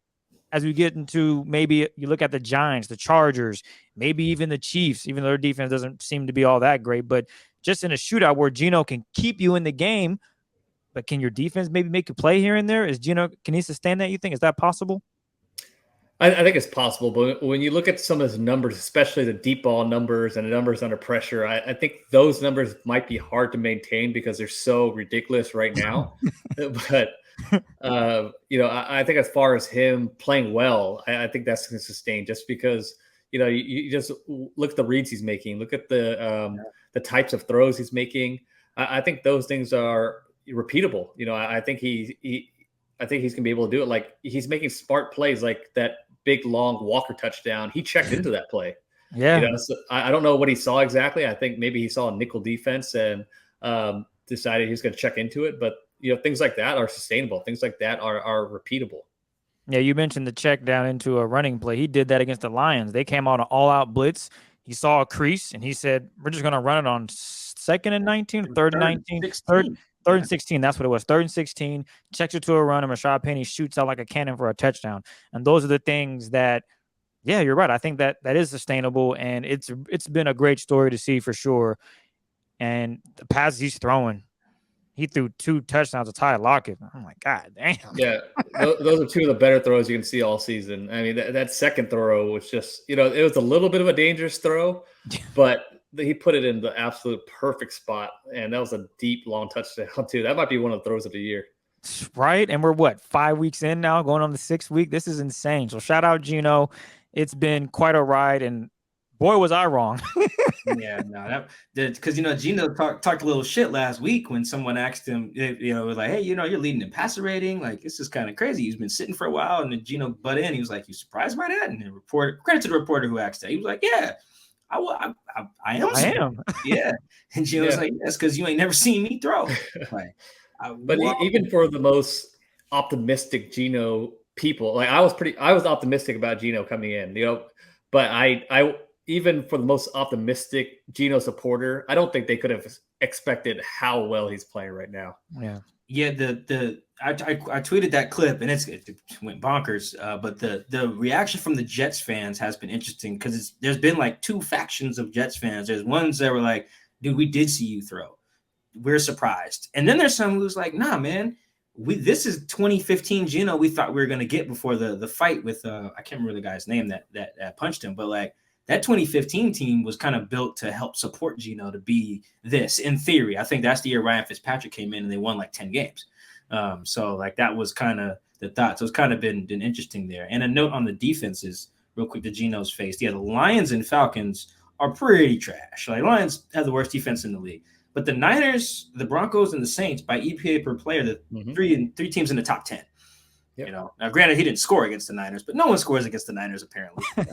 [SPEAKER 4] as we get into, maybe you look at the Giants, the Chargers, maybe even the Chiefs, even though their defense doesn't seem to be all that great, but just in a shootout where Geno can keep you in the game, but can your defense maybe make a play here and there? Can he sustain that, you think? Is that possible?
[SPEAKER 5] I think it's possible, but when you look at some of his numbers, especially the deep ball numbers and the numbers under pressure, I think those numbers might be hard to maintain because they're so ridiculous right now. But I think as far as him playing well, I think that's going to sustain, just because you just look at the reads he's making, look at the types of throws he's making. I think those things are repeatable. I think he's going to be able to do it. Like, he's making smart plays, like that big long Walker touchdown. He checked into that play.
[SPEAKER 4] Yeah.
[SPEAKER 5] So I don't know what he saw exactly. I think maybe he saw a nickel defense and decided he was going to check into it. But things like that are sustainable. Things like that are repeatable.
[SPEAKER 4] Yeah, you mentioned the check down into a running play. He did that against the Lions. They came out an all-out blitz. He saw a crease, and he said, we're just going to run it on 2nd and 19, 3rd and 19, 3rd and 16. That's what it was. 3rd and 16, checks it to a run, and Rashad Penny shoots out like a cannon for a touchdown. And those are the things that, yeah, you're right. I think that is sustainable, and it's been a great story to see for sure. And the passes he's throwing, he threw 2 touchdowns to Ty Lockett. I'm like, God damn.
[SPEAKER 5] Yeah, those are 2 of the better throws you can see all season. I mean, that second throw was just, it was a little bit of a dangerous throw, but he put it in the absolute perfect spot, and that was a deep, long touchdown too. That might be one of the throws of the year.
[SPEAKER 4] Right, and we're 5 weeks in now, going on the 6th week. This is insane. So shout out Geno. It's been quite a ride, and boy, was I wrong.
[SPEAKER 3] Yeah, no, because Geno talked a little shit last week when someone asked him, was like, hey, you're leading in passer rating, like this is kind of crazy. He's been sitting for a while, and then Geno butt in. He was like, you surprised by that? And the reporter, credit to the reporter who asked that, he was like, yeah, I am. Yeah, and Geno was like, yes, because you ain't never seen me throw. Like,
[SPEAKER 5] but even for the most optimistic Geno people, like I was optimistic about Geno coming in, but I even for the most optimistic Geno supporter, I don't think they could have expected how well he's playing right now.
[SPEAKER 4] Yeah.
[SPEAKER 3] Yeah, I tweeted that clip, and it went bonkers. But the reaction from the Jets fans has been interesting, because there's been like 2 factions of Jets fans. There's ones that were like, dude, we did see you throw. We're surprised. And then there's some who's like, nah, man, this is 2015 Geno we thought we were going to get before the fight with, I can't remember the guy's name that punched him, but like, that 2015 team was kind of built to help support Geno to be this, in theory. I think that's the year Ryan Fitzpatrick came in and they won like 10 games. So like that was kind of the thought. So it's kind of been interesting there. And a note on the defenses, real quick, to Geno's face. Yeah, the Lions and Falcons are pretty trash. Like, Lions have the worst defense in the league. But the Niners, the Broncos, and the Saints, by EPA per player, the three teams in the top 10. Yep. Now granted, he didn't score against the Niners, but no one scores against the Niners apparently. Like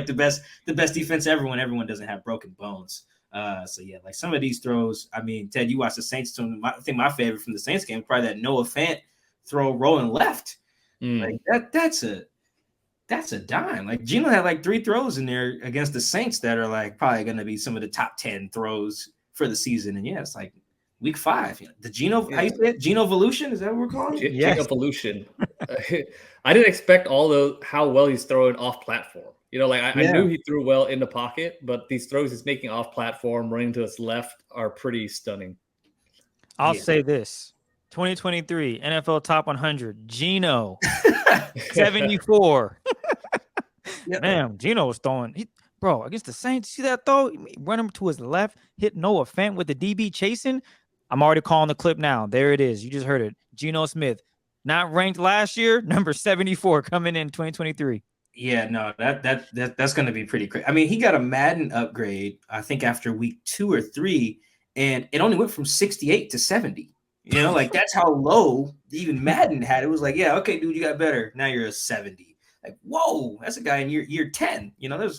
[SPEAKER 3] the best defense ever when everyone doesn't have broken bones. So yeah, like some of these throws. I mean, Ted, you watched the Saints. I think my favorite from the Saints game was probably that Noah Fant throw rolling left. Like that's a dime. Like Geno had like 3 throws in there against the Saints that are like probably going to be some of the top 10 throws for the season. And yeah, it's like week 5. The Geno, how you say it? Geno-volution? Is that what we're calling it?
[SPEAKER 5] Geno-volution. I didn't expect how well he's throwing off platform. You know, like I knew he threw well in the pocket, but these throws he's making off platform, running to his left, are pretty stunning.
[SPEAKER 4] I'll say this: 2023 NFL Top 100, Geno, 74. Man, Geno was throwing. Bro, against the Saints, see that throw? Run him to his left, hit Noah Fant with the DB chasing. I'm already calling the clip now. There it is. You just heard it. Geno Smith, not ranked last year, number 74 coming in 2023.
[SPEAKER 3] Yeah, no, that's going to be pretty crazy. I mean, he got a Madden upgrade, I think, after week 2 or 3, and it only went from 68 to 70. You know, like that's how low even Madden had. It was like, yeah, okay, dude, you got better. Now you're a 70. Like, whoa, that's a guy in year 10. You know, I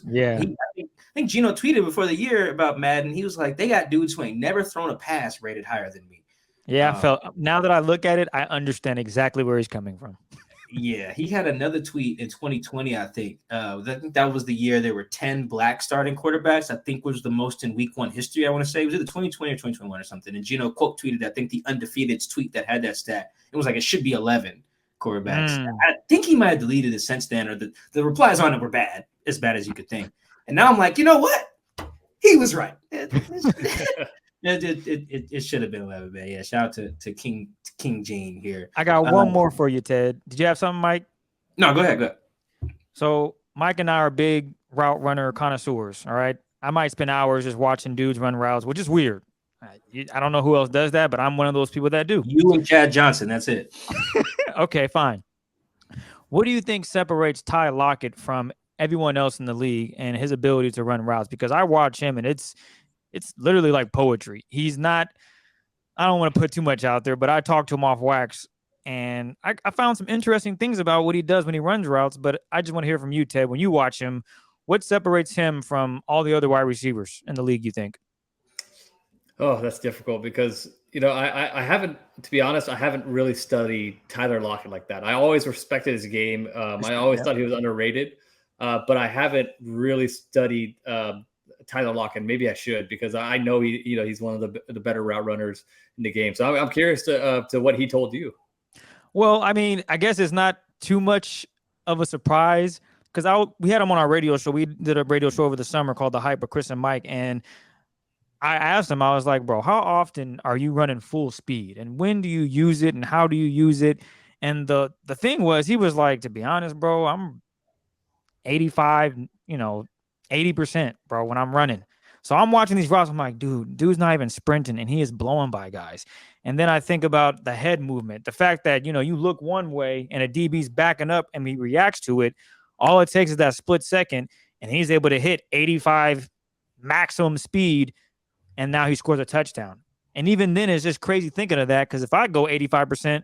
[SPEAKER 3] think Geno tweeted before the year about Madden. He was like, they got dudes who ain't never thrown a pass rated higher than me.
[SPEAKER 4] Yeah, now that I look at it, I understand exactly where he's coming from.
[SPEAKER 3] Yeah, he had another tweet in 2020, I think. I think that was the year there were 10 black starting quarterbacks. I think was the most in week 1 history, I want to say. It was either 2020 or 2021 or something. And Geno quote tweeted, I think, the undefeated tweet that had that stat. It was like, it should be 11 quarterbacks. I think he might have deleted it since then, or the replies on it were bad, as bad as you could think. And now I'm like, you know what? He was right. It should have been 11, man. Yeah, shout out to King Gene here.
[SPEAKER 4] I got one more for you, Ted. Did you have something, Mike?
[SPEAKER 3] No, go ahead.
[SPEAKER 4] So Mike and I are big route runner connoisseurs, all right? I might spend hours just watching dudes run routes, which is weird. I don't know who else does that, but I'm one of those people that do.
[SPEAKER 3] You and Chad Johnson, that's it.
[SPEAKER 4] Okay, fine. What do you think separates Ty Lockett from everyone else in the league and his ability to run routes? Because I watch him, and it's literally like poetry. He's not, I don't want to put too much out there, but I talked to him off wax, and I found some interesting things about what he does when he runs routes, but I just want to hear from you, Ted. When you watch him, what separates him from all the other wide receivers in the league, you think?
[SPEAKER 5] Oh, that's difficult because, you know, I haven't, to be honest, I haven't really studied Tyler Lockett like that. I always respected his game. I always thought he was underrated, but I haven't really studied Tyler Lockett. Maybe I should, because I know he's one of the better route runners in the game. So I'm curious to what he told you.
[SPEAKER 4] Well, I mean, I guess it's not too much of a surprise because we had him on our radio show. We did a radio show over the summer called The Hype with Chris and Mike, and I asked him, I was like, bro, how often are you running full speed? And when do you use it? And how do you use it? And the thing was, he was like, to be honest, bro, I'm 85, 80%, bro, when I'm running. So I'm watching these routes. I'm like, dude's not even sprinting, and he is blowing by guys. And then I think about the head movement, the fact that, you look one way and a DB's backing up and he reacts to it. All it takes is that split second, and he's able to hit 85 maximum speed. And now he scores a touchdown. And even then, it's just crazy thinking of that, because if I go 85%,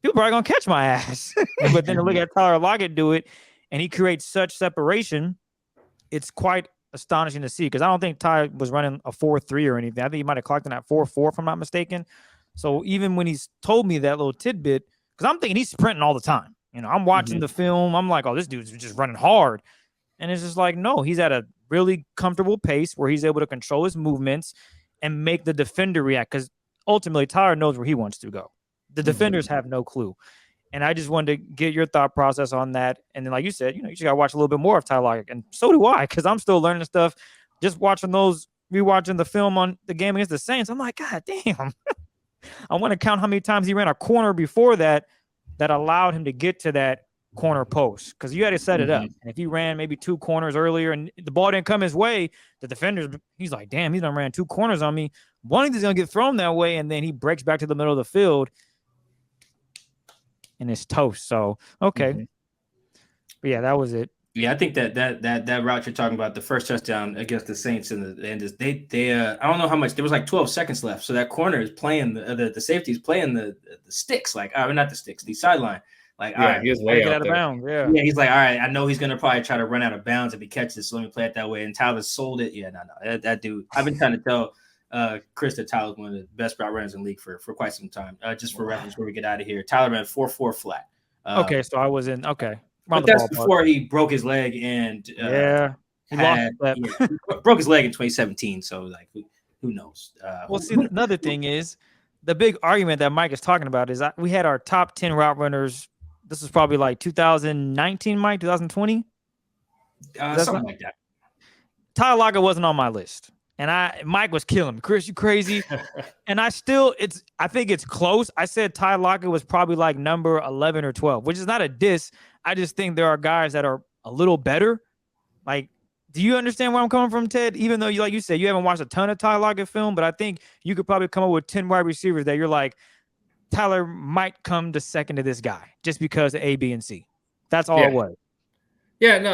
[SPEAKER 4] people probably going to catch my ass. But then to look at Tyler Lockett do it, and he creates such separation, it's quite astonishing to see, because I don't think Ty was running a 4.3 or anything. I think he might have clocked in at 4.4 if I'm not mistaken. So even when he's told me that little tidbit, because I'm thinking he's sprinting all the time. I'm watching the film. I'm like, oh, this dude's just running hard. And it's just like, no, he's at a really comfortable pace where he's able to control his movements and make the defender react, because ultimately Tyler knows where he wants to go. The defenders have no clue. And I just wanted to get your thought process on that. And then, like you said, you just got to watch a little bit more of Tyler Lockett. And so do I, because I'm still learning stuff. Just rewatching the film on the game against the Saints, I'm like, God damn. I want to count how many times he ran a corner before that allowed him to get to that corner post, because you had to set it up. And if he ran maybe 2 corners earlier and the ball didn't come his way, the defenders, he's like, damn, he done ran 2 corners on me. One of these is going to get thrown that way, and then he breaks back to the middle of the field and it's toast. So, okay. But yeah, that was it.
[SPEAKER 3] Yeah, I think that route you're talking about, the first touchdown against the Saints in the end, is they I don't know how much, there was like 12 seconds left. So that corner is playing the safety is playing the sticks, like not the sticks, the sideline. Like, all right,
[SPEAKER 5] he was way out
[SPEAKER 4] of bounds. Yeah,
[SPEAKER 3] he's like, all right, I know he's gonna probably try to run out of bounds if he catches, so let me play it that way. And Tyler sold it. Yeah, no, that dude. I've been trying to tell Chris that Tyler's one of the best route runners in the league for quite some time. Just for reference, before we get out of here, Tyler ran 4.4 flat.
[SPEAKER 4] Okay, so I was in. Okay,
[SPEAKER 3] but that's before he broke his leg and
[SPEAKER 4] he
[SPEAKER 3] broke his leg in 2017. So like, who knows?
[SPEAKER 4] Well, see, another thing is the big argument that Mike is talking about is we had our top 10 route runners. This is probably like 2019, Mike, 2020.
[SPEAKER 3] Something like that.
[SPEAKER 4] Tyler Lockett wasn't on my list. And Mike was killing me. Chris, you crazy? And I think it's close. I said Tyler Lockett was probably like number 11 or 12, which is not a diss. I just think there are guys that are a little better. Like, do you understand where I'm coming from, Ted? Even though like you said, you haven't watched a ton of Tyler Lockett film, but I think you could probably come up with 10 wide receivers that you're like, Tyler might come to second to this guy just because of A, B, and C. That's all it was.
[SPEAKER 5] Yeah, no,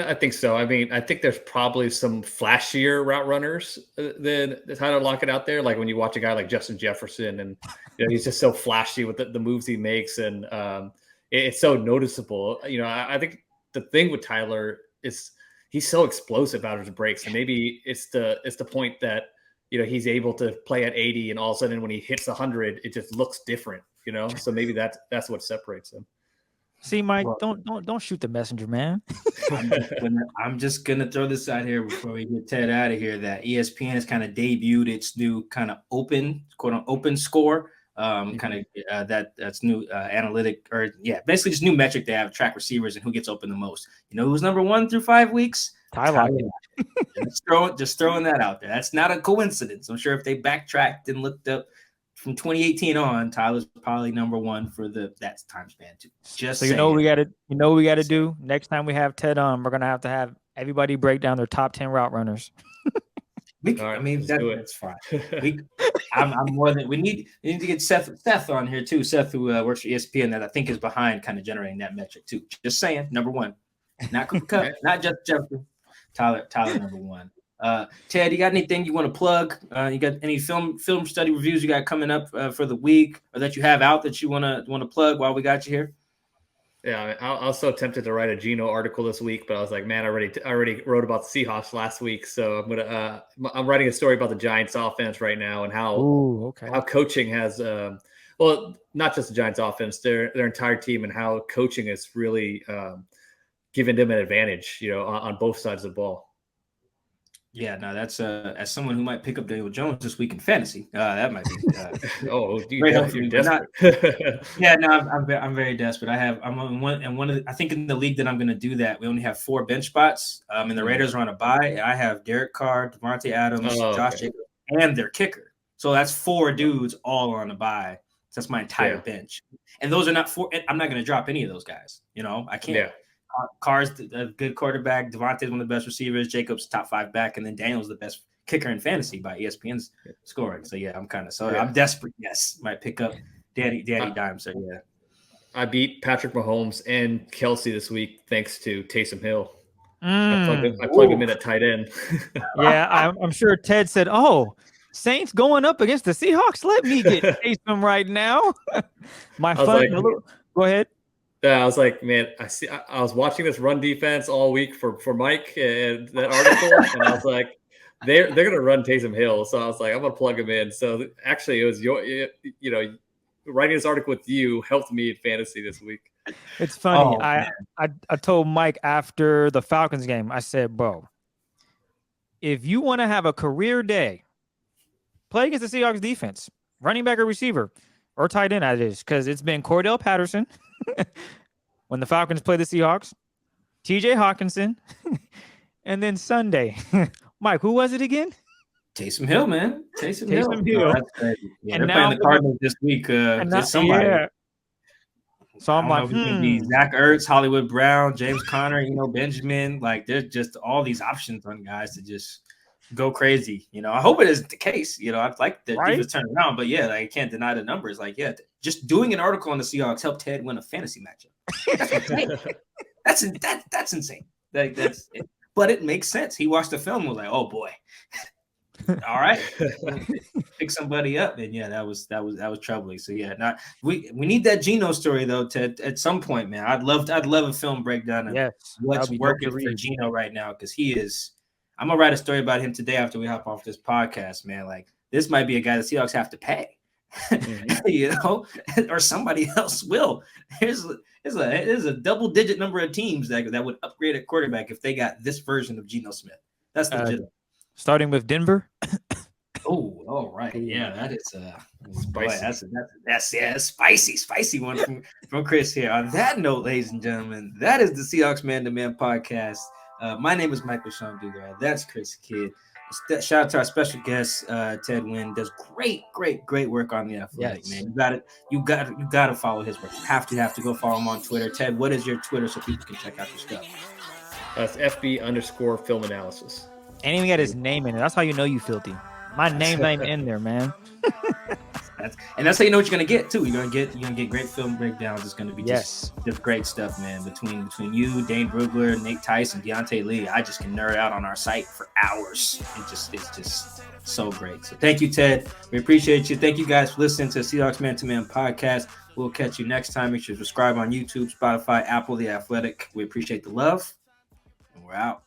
[SPEAKER 5] I think so. I mean, I think there's probably some flashier route runners than Tyler Lockett out there. Like when you watch a guy like Justin Jefferson, and he's just so flashy with the moves he makes, and it's so noticeable. I think the thing with Tyler is he's so explosive out of his breaks, and maybe it's the point that he's able to play at 80, and all of a sudden when he hits 100, it just looks different. So maybe that's what separates him.
[SPEAKER 4] See, Mike, don't shoot the messenger, man.
[SPEAKER 3] I'm just gonna throw this out here before we get Ted out of here that ESPN has kind of debuted its new kind of open score, that's new analytic basically just new metric they have track receivers and who gets open the most. Who's number 1 through 5 weeks?
[SPEAKER 4] Tyler.
[SPEAKER 3] Just throwing that out there. That's not a coincidence. I'm sure if they backtracked and looked up from 2018 on, Tyler's probably number 1 for that time span too. Just
[SPEAKER 4] so we got to do next time we have Ted on. We're gonna have to have everybody break down their top 10 route runners.
[SPEAKER 3] That's fine. I'm more than we need to get Seth on here too. Seth, who works for ESPN, that I think is behind kind of generating that metric too. Just saying, number 1, not Cooper Kupp, not just Jefferson. Tyler, number 1. Ted, you got anything you want to plug? You got any film study reviews you got coming up for the week, or that you have out that you want to plug while we got you here?
[SPEAKER 5] Yeah, I was so tempted to write a Geno article this week, but I was like, man, I already wrote about the Seahawks last week, so I'm writing a story about the Giants offense right now and how coaching has not just the Giants offense, their entire team, and how coaching has really given them an advantage, on both sides of the ball.
[SPEAKER 3] Yeah, no, that's as someone who might pick up Daniel Jones this week in fantasy, that might be.
[SPEAKER 5] You're desperate.
[SPEAKER 3] Yeah, no, I'm very desperate. I'm on one, and I think in the league that I'm going to do that, we only have 4 bench spots, and the Raiders are on a bye. I have Derek Carr, Devontae Adams, Josh Jacobs, and their kicker. So that's 4 dudes all on a bye. So that's my entire bench, and those are not 4. I'm not going to drop any of those guys. I can't. Yeah. Carr's a good quarterback. Devontae's one of the best receivers. Jacobs top 5 back, and then Daniel's the best kicker in fantasy by ESPN's scoring. So I'm desperate. Yes, might pick up Danny Dime. So yeah,
[SPEAKER 5] I beat Patrick Mahomes and Kelsey this week thanks to Taysom Hill. I plugged him in at tight end.
[SPEAKER 4] Yeah, I'm sure Ted said, "Oh, Saints going up against the Seahawks. Let me get Taysom right now." Go ahead.
[SPEAKER 5] Yeah, I was like, man, I was watching this run defense all week for Mike and that article, and I was like, they're gonna run Taysom Hill, so I was like, I'm gonna plug him in. So actually, it was writing this article with you helped me in fantasy this week.
[SPEAKER 4] It's funny. I told Mike after the Falcons game, I said, bro, if you want to have a career day, play against the Seahawks defense, running back or receiver, or tight end, that is, because it's been Cordell Patterson when the Falcons play the Seahawks, TJ Hawkinson, and then Sunday. Mike, who was it again?
[SPEAKER 3] Taysom Hill, man. Taysom Hill.
[SPEAKER 4] Yeah,
[SPEAKER 3] and they're playing the Cardinals this week. It's somebody.
[SPEAKER 4] Yeah. So I'm like,
[SPEAKER 3] be Zach Ertz, Hollywood Brown, James Conner, Benjamin. Like, there's just all these options on guys to just go crazy. I hope it isn't the case. I'd like the defense turn around, but I can't deny the numbers. Like, just doing an article on the Seahawks helped Ted win a fantasy matchup. That's insane. Like, that's it. But it makes sense. He watched the film and was like, oh boy. All right. Pick somebody up. And that was troubling. So we need that Geno story though, Ted, at some point, man. I'd love a film breakdown of what's working for Geno right now, because he is. I'm gonna write a story about him today after we hop off this podcast, man. Like, this might be a guy the Seahawks have to pay, or somebody else will. There's a double-digit number of teams that would upgrade a quarterback if they got this version of Geno Smith. That's legit.
[SPEAKER 4] Starting with Denver.
[SPEAKER 3] Oh, all right. Yeah, that is spicy. That's a spicy one from Chris here. On that note, ladies and gentlemen, that is the Seahawks Man to Man podcast. My name is Michael-Shawn and Christopher. That's Chris Kidd. Shout out to our special guest, Ted Nguyen. Does great work on The Athletic,
[SPEAKER 4] Yes.
[SPEAKER 3] man. You got to follow his work. You have to go follow him on Twitter. Ted, what is your Twitter so people can check out your stuff?
[SPEAKER 5] That's FB_film analysis.
[SPEAKER 4] Ain't even got his name in it. That's how you know you filthy. My name's not even in there, man.
[SPEAKER 3] That's how you know what you're gonna get too. You're gonna get great film breakdowns. It's gonna be just great stuff, man. Between you, Dane Brugler, Nate Tyson, Deontay Lee, I just can nerd out on our site for hours. It's just so great. So thank you, Ted. We appreciate you. Thank you guys for listening to Seahawks Man to Man podcast. We'll catch you next time. Make sure to subscribe on YouTube, Spotify, Apple, The Athletic. We appreciate the love, and we're out.